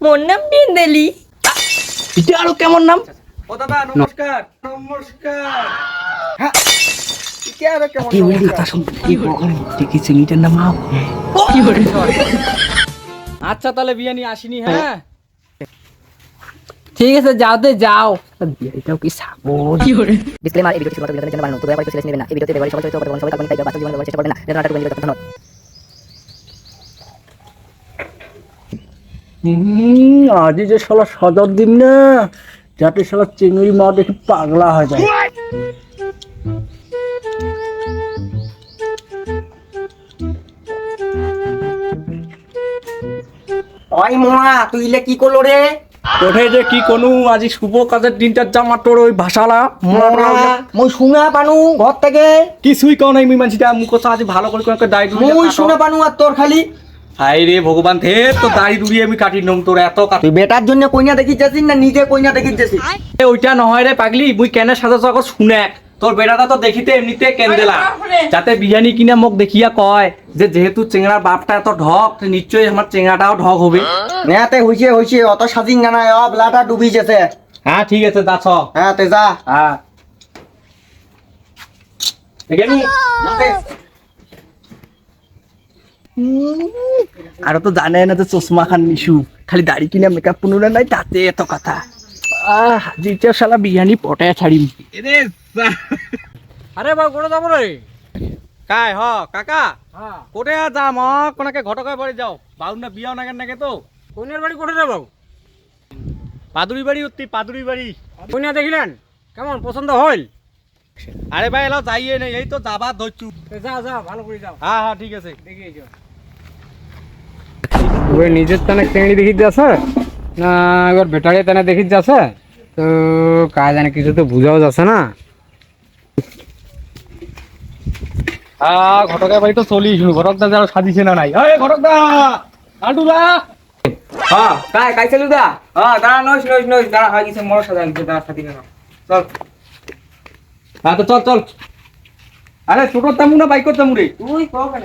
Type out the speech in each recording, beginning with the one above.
মোর নাম বিন্দেলি। এটা আরো কেমন নাম? ও দাদা নমস্কার। নমস্কার। হ্যাঁ কে আর কেমন কি বলি কথা শুন কি কখনো দেখি চিংড়িটার নাম আও। আচ্ছা তাহলে বিয়ে নিয়ে আসিনি হ্যাঁ। ঠিক আছে যাও দে যাও। এটাও কি সাবন? ডিসক্লেমার এই ভিডিওটি শুধুমাত্র বিনোদনের জন্য বানানো। তো দয়া করে সিরিয়াস নেবেন না। এই ভিডিওতে ব্যবহারিত সকল চরিত্র অপকল্পনা সবাই কাল্পনিক তাই বাস্তব জীবনে ব্যবহার চেষ্টা করবেন না। এটা নাটক পরিচালিত ধন্যবাদ। আজই যে শালা সদর দিন না, যাতে শালা চিংড়ি মা দেখে পাগলা হয়ে যায়। ওই মোয়া তুই ইলে কি করলো রে? কোথায় যে কি কোনো আজি শুভ কাজের দিনটার জামা তোর ওই ভাষালা মই শুনা পানু ঘর থেকে, কিছুই কও নাই মুই মানছিটা মুখ কথা আজি ভালো করে করে দাড়ি মই শুনা পানু আর তোর খালি হাই রে ভগবান থে তো দাড়ি দুড়ি আমি কাটি নম তোর এত তুই বেটার জন্য কইনা দেখি যাচ্ছিস না নিজে কইনা দেখি যাচ্ছিস? ওইটা নহয় রে পাগলি মুই কেনে সাজাছ আগত শুনে তোর বেটাটা তো দেখিতে এমনিতে কেন্দেলা যাতে বিরিয়ানি কিনা মোক দেখিয়া কয় যে যেহেতু চেংড়ার বাপটা এত ঢক নিশ্চয়ই আমার চেংড়াটাও ঢক হবে। নেতে হইছে হইছে অত সাজিং না নাই অ ব্লাটা ডুবি গেছে। হ্যাঁ ঠিক আছে যাচ্ছ। হ্যাঁ তে যা। হ্যাঁ এখানে আর তো জানে না তো চশমা খান নিশু খালি দাড়ি কিনা মেকআপ পুনুরা নাই তাতে এত কথা। যেটা শালা বিরিয়ানি পটায় ছাড়িম। আরে বাবু কোনে যাব রে? কাই হ কাকা কোটে যাম কোনাকে ঘটকের বাড়ি যাও বাবু না বিয়াও নাগে নাগে তো কোনের বাড়ি কোটে যাব? পাদুরি বাড়ি উঠতি পাদুরি বাড়ি কোনে দেখিলেন কেমন পছন্দ হইল? আরে ভাই এলাও যাইয়ে নেই এই তো যাবা ধরছু। যা যা ভালো করে যাও। হ্যাঁ হ্যাঁ ঠিক আছে দেখি যাও। ওই নিজের তানে চেংড়ি দেখি যাচ্ছে না এবার বেটারে তানে দেখি যাচ্ছে তো কাজ জানে কিছু তো বুঝাও যাচ্ছে না। ঘটকের বাড়ি তো চলি শুনু ঘটকদা যারা সাজিছে না নাই এই ঘটকদা আন্টুদা হ্যাঁ কাই কাই চলু দা হ্যাঁ দাঁড়া নইস নইস নইস দাঁড়া হয় গেছে মোর সাজা নিতে দাঁড়া সাথী না চল। হ্যাঁ তো চল চল। আরে ছোট তামু না বাইক তামু রে? তুই কও কেন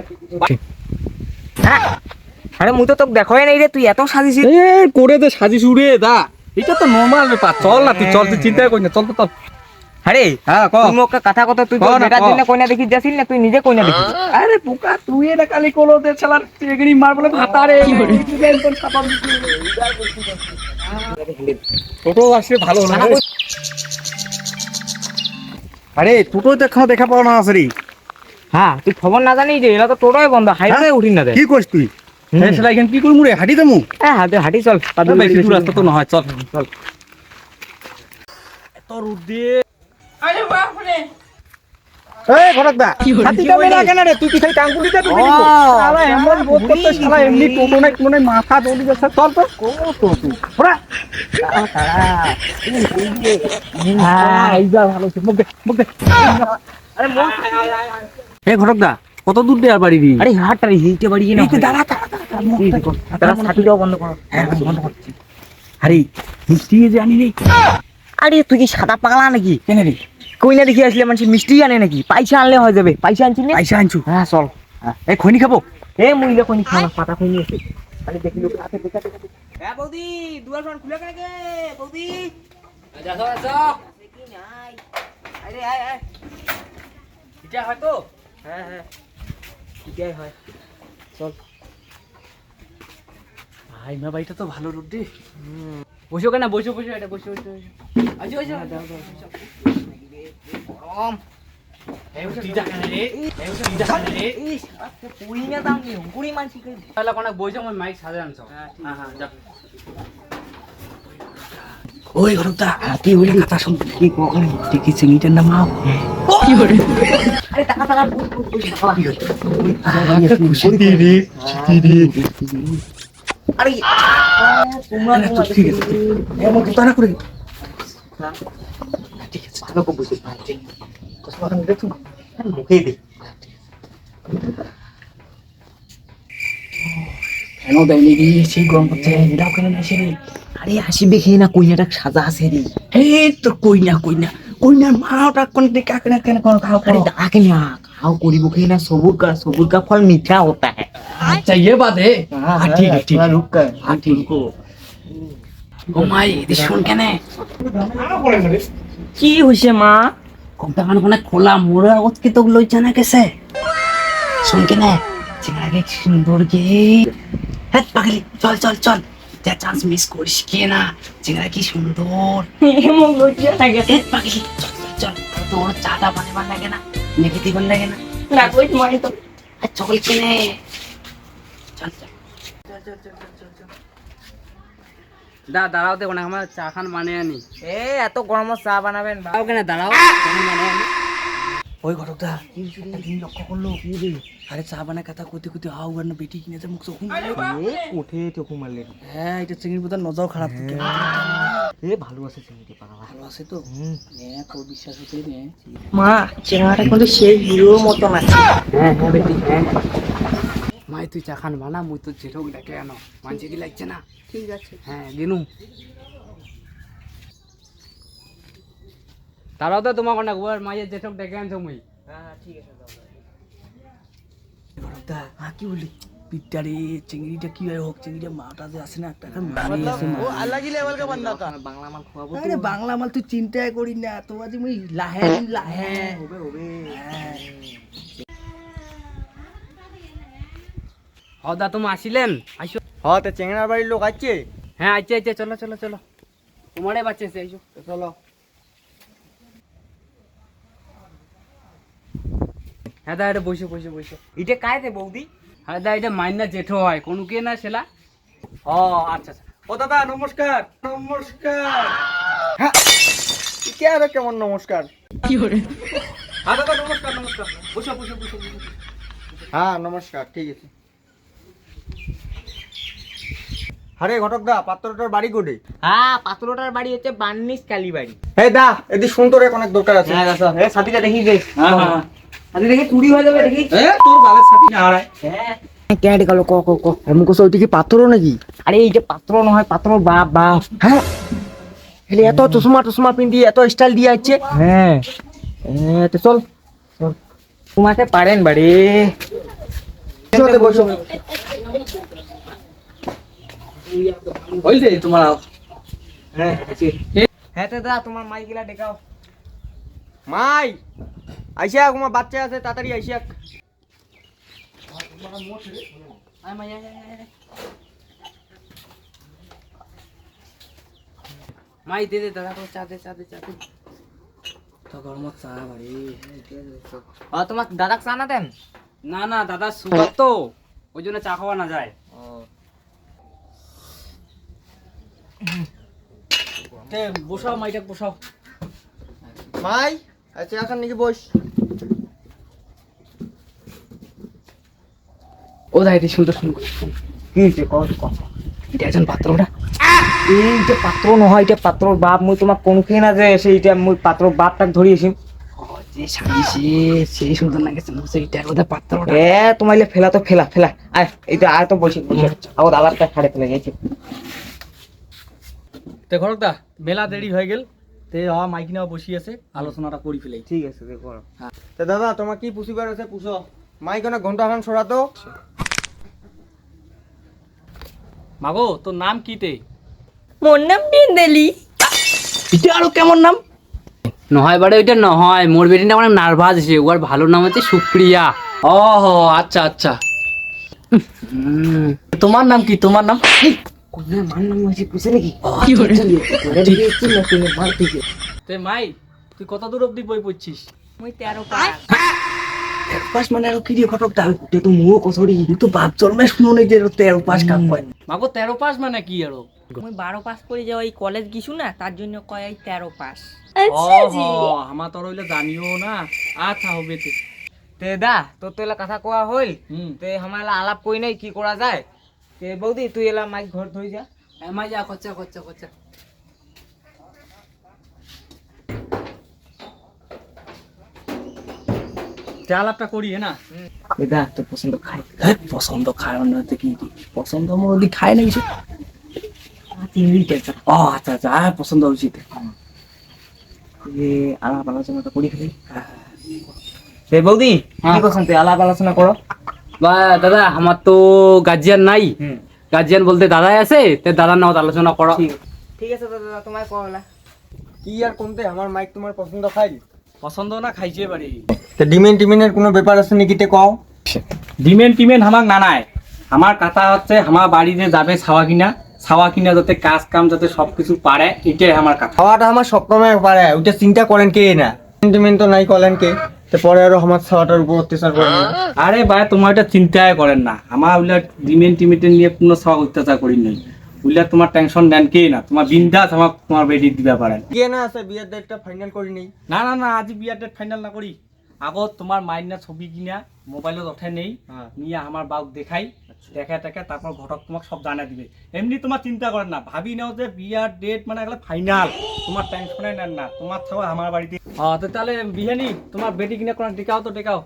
হ্যাঁ আরে মুই তো তোকে দেখোই নাই রে তুই এত সাজিছিস। এ করে দে সাজিস উড়ে দা এটা তো নরমাল ব্যাপার চল না তুই চল তুই চিন্তা করিস না চল তো চল। আরে হ্যাঁ ক তুই মোক কথা কথা তুই তোর বেটার জন্য কইনা দেখি যাচ্ছিস না তুই নিজে কইনা দেখিস? আরে পোকা তুই এটা কালি কোলো দে শালার চেগড়ি মার বলে ভাতারে ছোট আসলে ভালো না। আরে টোটো দেখা পাও না আসরি হ্যাঁ তুই খবর না জানি যে এলা তো টোটোই বন্ধ হাইওয়ে উঠি না দে। কি কইছ তুই? এই শালা এখান কি করমু রে হাঁটি দেমু? হ্যাঁ হাতে হাঁটি চল বেশি দূর রাস্তা তো নহয় চল চল। এত রোদ দিয়ে এই ঘটকদা হাতিটা মেলা কেন রে তুই কি খালি টাঙ্গুলিতে ঢুকে দিবি? শালা এমন বোধ করতে শালা এমনি টোটো নাই কোন মাথা দৌড়ি যাচ্ছে চল তো কত তুই ওরা হ্যাঁ এইবার ভালো আছে মুখ দে মুখ দে। আরে মোর এই ঘটকদা কত দূর দে আর বাড়ি দি? আরে হাটটারি হিতে বাড়িয়ে না দাঁড়া তারা ছাতিটাও বন্ধ কর। হ্যাঁ বন্ধ করছি। আরে মিষ্টি যে আনি রে আরে তুই কি সাদা পাগলা নাকি? কেন রে? কইনা দেখি আসলে মানুষ মিষ্টি আনে নাকি? পয়সা আনলে হয়ে যাবে। পয়সা আনছিস না? পয়সা আনছু? হ্যাঁ চল। এই খৈনি খাবো? এ মুইলে কইনি খানা পাতা কইনি আছে। আরে দেখি লোক আছে দেখা দেখা। হ্যাঁ বৌদি দুয়ার ফোন খুলে কেন গে বৌদি? যাও যাও। কি নাই। আরে আয় আয়। এটা হয় তো? হ্যাঁ হ্যাঁ। এটাই হয়। চল। ভাই মা বাড়িটা তো ভালো রোড রে। বসো কেন বসো বসো এটা বসো বসো। আইছো আইছো যাও যাও। গরম। এই উঠি যা কেন রে? এই উঠি যা কেন রে? ইস আচ্ছা পুরি না দাম কি পুরি মানছি কই। তাহলে কোন বইছো মই মাইক সাজা আনছো। হ্যাঁ হ্যাঁ যা। ওই ঘটকদা কি হইল কথা শুন কি কখনো দেখি চিংড়িটার নাম আও। কি করে? আরে টাকা টাকা খুশি দি রে আরে তোমরা ঠিক আছে এমন কথা না করে ঠিক আছে ভালো করে বুঝিস ভাই ঠিক কষ্ট করে দেখো মুখে দে কেন দেয়নি রে সেই গরম করছে এটাও কেন না সেরে আরে আসিবে খেয়ে না কইনাটা সাজা আছে রে এই তো কইনার মাটা কোন দিকে কেন কেন কোন খাও अरे डाके ना खाओ कोरी बुखे ना सबूर का फल मीठा होता है अच्छा ये बात है हाँ ठीक है रुक कर हाँ ठीक को ও মাই এদি শুন কেনে কি হইছে মা? কমটা মানে খোলা মোড়ের আগত কি তোক লই জানা গেছে শুন কেনে চিংড়াকে কি সুন্দর গে হ্যাঁ পাগলি চল চল চল যা চান্স মিস করিস কে না চিংড়া কি সুন্দর মোক লইয়া না গেছে। পাগলি চল চল চল তোর চাটা বানাবার লাগে না নেগেটিভ লাগে না না কই তোমার তো চল কেনে চল চল দাঁড়াও দেখো না আমার চা খান মানে আনি এত গরমত চা বানাবেন দাঁড়াও কেন দাঁড়াও মানে আনি ওই ঘটকটা একদিন লক্ষ্য করলো কি রে আরে চা বানায় কথা কইতে কইতে হাউ গান বেটি কিনেছে মুখ চোখ উঠে চোখ মারলে হ্যাঁ এটা চিংড়ি বোতার নজর খারাপ এ ভালো আছে চিংড়ি পাকা ভালো আছে তো তোর বিশ্বাস হচ্ছে রে মা চেহারাটা কিন্তু সেই হিরোর মতন আছে। হ্যাঁ হ্যাঁ বেটি হ্যাঁ মাই তুই চা খান বানা মুই তো জেঠক ডাকে আনো মানছে কি লাগছে না ঠিক আছে। হ্যাঁ দিনু তারাও তো তোমার কোনা গোয়ার মাইয়ে জেঠক ডেকে আনছো মুই হ্যাঁ ঠিক আছে দাও। ঘটকটা হ্যাঁ কি বলি পিটারে চিংড়িটা কি হয় হোক চিংড়িটা মাটা যে আছে না একটা বাংলা মাল খোয়াবো আরে বাংলা মাল তুই চিন্তাই করি না তো আজ মুই লাহে লাহে হবে হবে হদা তুমি আসিলেন আইসো হ্যাঁ তো চেংড়ার বাড়ির লোক আছে হ্যাঁ আইছে আইছে চলো চলো চলো তোমারে বাচ্চা সে আইসো চলো হ্যাঁ দা এটা বসে বসে বসে এটা কায়তে বৌদি? হ্যাঁ দা এটা মাইনা জেঠো হয় কোন কে না সেলা ও আচ্ছা আচ্ছা ও দাদা নমস্কার নমস্কার হ্যাঁ কে আর কেমন নমস্কার হ্যাঁ দাদা নমস্কার নমস্কার বসো বসো বসো বসো হ্যাঁ নমস্কার ঠিক আছে আরে ঘটকদা পাত্রটার বাড়ি কোটে হ্যাঁ পাতলোটার বাড়ি হচ্ছে বান্নিস কালী বাড়ি। এই দা এদি শুন তোর অনেক দরকার আছে সাথীটা দেখি দে। হ্যাঁ হ্যাঁ সাথী দেখি চুরি হয়ে যাবে দেখি। তোর বালের সাথী না হারায় হ্যাঁ কেটে গেল ক ক ক এমন কোসা ওইদিকে পাথরও নাকি আরে এই যে পাত্র নহয় পাত্র বাপ বাপ। হ্যাঁ এলে এত চশমা টশমা পিন্দি এত স্টাইল দিয়ে আছে হ্যাঁ তো চল তোমাকে পারেন বাড়ি। বসো হইছে তোমার হ্যাঁ হ্যাঁ দাদা তোমার মাইকিলা ডেকাও। মাই আইসা তোমার বাচ্চা আছে তাড়াতাড়ি আইসা মাই দে দে দাদা চা দে চা দে চা দে তো গরমত চা বাড়ি তোমার দাদাকে চা না দেন? না না দাদা সুগার তো ওই জন্য চা খাওয়া না যায় বসাও মাইটা বসাও মাই আচ্ছা এখন নাকি বস ও দা এটা সুন্দর সুন্দর কি হয়েছে এটা একজন পাত্রটা এইটা পাত্র নহয় এটা পাত্রর বাপ। মুই তোমাক কোনকে না যে সেইটা মুই পাত্রর বাপটাক ধরিয়েছি। যে সাজিছে সেই সুন্দর লাগেছে সেইটা ওদের পাত্রটা তোমাইলে ফেলা তো ফেলা ফেলা আয় এইটা আর তো বসে বসে আমার দাদারটা ছাড়ে ফেলে গেছে। তে ঘটকদা মেলা দেরি হয়ে গেল তে মাইকিনাও বসি আছে আলোচনাটা করি ফেলাই ঠিক আছে দেখো তা দাদা তোমার কি পুষিবার আছে পুষো মাই কোনো ঘন্টা খান সরাতো মাগো তোর নাম কি তে? মোর নাম বিন্দেলি। এটা আরো কেমন নাম? নহয় বাড়ে ওইটা নহয় মোর বেটিটা মানে নার্ভাস আছে ওর ভালো নাম হচ্ছে সুপ্রিয়া ও আচ্ছা আচ্ছা তোমার নাম কি তোমার নাম? মার নাম হয়েছে বুঝে নাকি? তে মাই তুই কত দূর অব্দি বই পড়ছিস? মুই 13 পাস। পাস মানে আরো কি দিয়ে ঘটকদা তুই তো মুও কসরি তুই তো বাপ জন্মে শুনো নাই যে 13 পাস কাম হয় মাগো 13 পাস মানে কি আরো? মুই 12 পাস করে যাও এই কলেজ গিছু না তার জন্য কয় এই 13 পাস। ওহো আমার তোর হইলে জানিও না আচ্ছা হবে তে তে দা তোর তো এলা কথা কোয়া হইল হুম তে আমালা আলাপ কই নাই কি করা যায়। তে বৌদি তুই এলা মাইক ঘর ধই যা। মাই যা খরচা খরচা খরচা তে আলাপটা করি না দা তোর পছন্দ খাই। পছন্দ খায় না তো কি পছন্দ মোর ওদি খায় না কিছু চিংড়ি টেনশন। ও আচ্ছা আচ্ছা পছন্দ হয়েছে আলাপ আলোচনাটা করি ফেলি তে বৌদি কি পছন্দ আলাপ আলোচনা করো। বা দাদা আমার তো গার্জিয়ান নাই গার্জিয়ান বলতে দাদাই আছে, তে দাদার নামত আলোচনা করো। ঠিক আছে দাদা, তোমায় কলা কি আর কোনতে আমার মাইক তোমার পছন্দ খাই? পছন্দ না খাইছে বাড়ি তে ডিমেন্টের কোনো ব্যাপার আছে নাকি তে কও? ডিমেন্ট আমাক নানায়। আমার কথা হচ্ছে আমার বাড়িতে যাবে ছাওয়া কিনা যাতে কাজ কাম যাতে সবকিছু পারে, এটাই আমার কথা। খাওয়াটা আমার সবসময় পারে, ওইটা চিন্তা করেন কে না? সেন্টিমেন্ট তো নাই করেন কে? তে পরে আরো আমার খাওয়াটার উপর অত্যাচার করেন না। আরে ভাই তোমার এটা চিন্তাই করেন না, আমার ওইলা ডিমেন্ট নিয়ে কোনো ছাওয়া অত্যাচার করি নাই। ওইলা তোমার টেনশন নেন কে না, তোমার বিন্দাস আমার তোমার বেডি দিবা পারেন। কে না আছে বিয়ের ডেটটা ফাইনাল করি নেই? না আজি বিয়ার ডেট ফাইনাল না করি, আগত তোমার মাইনা ছবি কিনা মোবাইলত উঠে নেই, নিয়ে আমার বাপ দেখাই, দেখা তারপর ঘটক তোমাকে সব জানা দিবে। এমনি তোমার চিন্তা করেন না, ভাবি নাও যে বিয়ার ডেট মানে এগুলো ফাইনাল, তোমার টেনশনে নেন না, তোমার থাকো আমার বাড়িতে। তো তাহলে বিহানি তোমার বেটি কিনা কোনো টেকাও।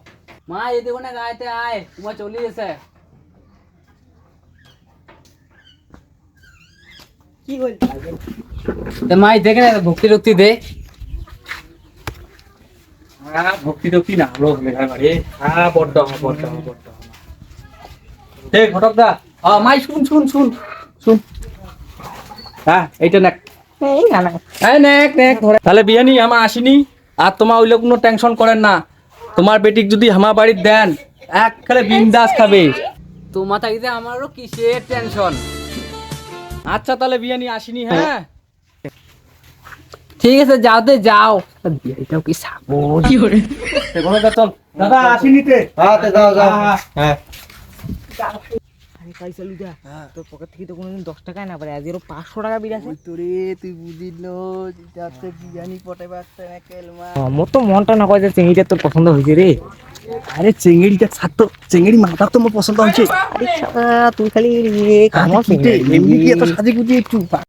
মা এই দেখো না গাইতে আয়, তোমার চলে এসে। কি হল? মাই দেখে না ভক্তি দে। ভক্তি না হলো লেখার বাড়ি। বড্ড ঘটক দা, মাই শুন। এইটা নেক। তাহলে বিয়ানি আমার আসিনি, আর তোমার ওইলে কোনো টেনশন করেন না। তোমার বেটিক যদি আমার বাড়ির দেন, এক খালে বিন্দাস খাবে। তোমার থাকিতে আমারও কিসের টেনশন। আচ্ছা তাহলে বিয়ানি আসিনি। হ্যাঁ ঠিক আছে, যাও। বিয়ারিটাও কি সাবো। চল দাদা আসিনি তে। হ্যাঁ তে যাও। হ্যাঁ আরে কাই চালু যা, তোর পকেট থেকে তো কোনোদিন 10 টাকা না পারে, আজ এর 500 টাকা বিল আছে। তোরে তুই বুঝিল যাতে বিরিয়ানি পটাইবা একটা কেলমা। মোর তো মনটা না কয় যে চিংড়িটা তোর পছন্দ হইছে রে। আরে চিংড়িটা ছাড়তো, চিংড়ি মাথা তো আমার পছন্দ হয়েছে। আরে শালা তুই খালি কামড় এমনি কি এত সাজি গুজি একটু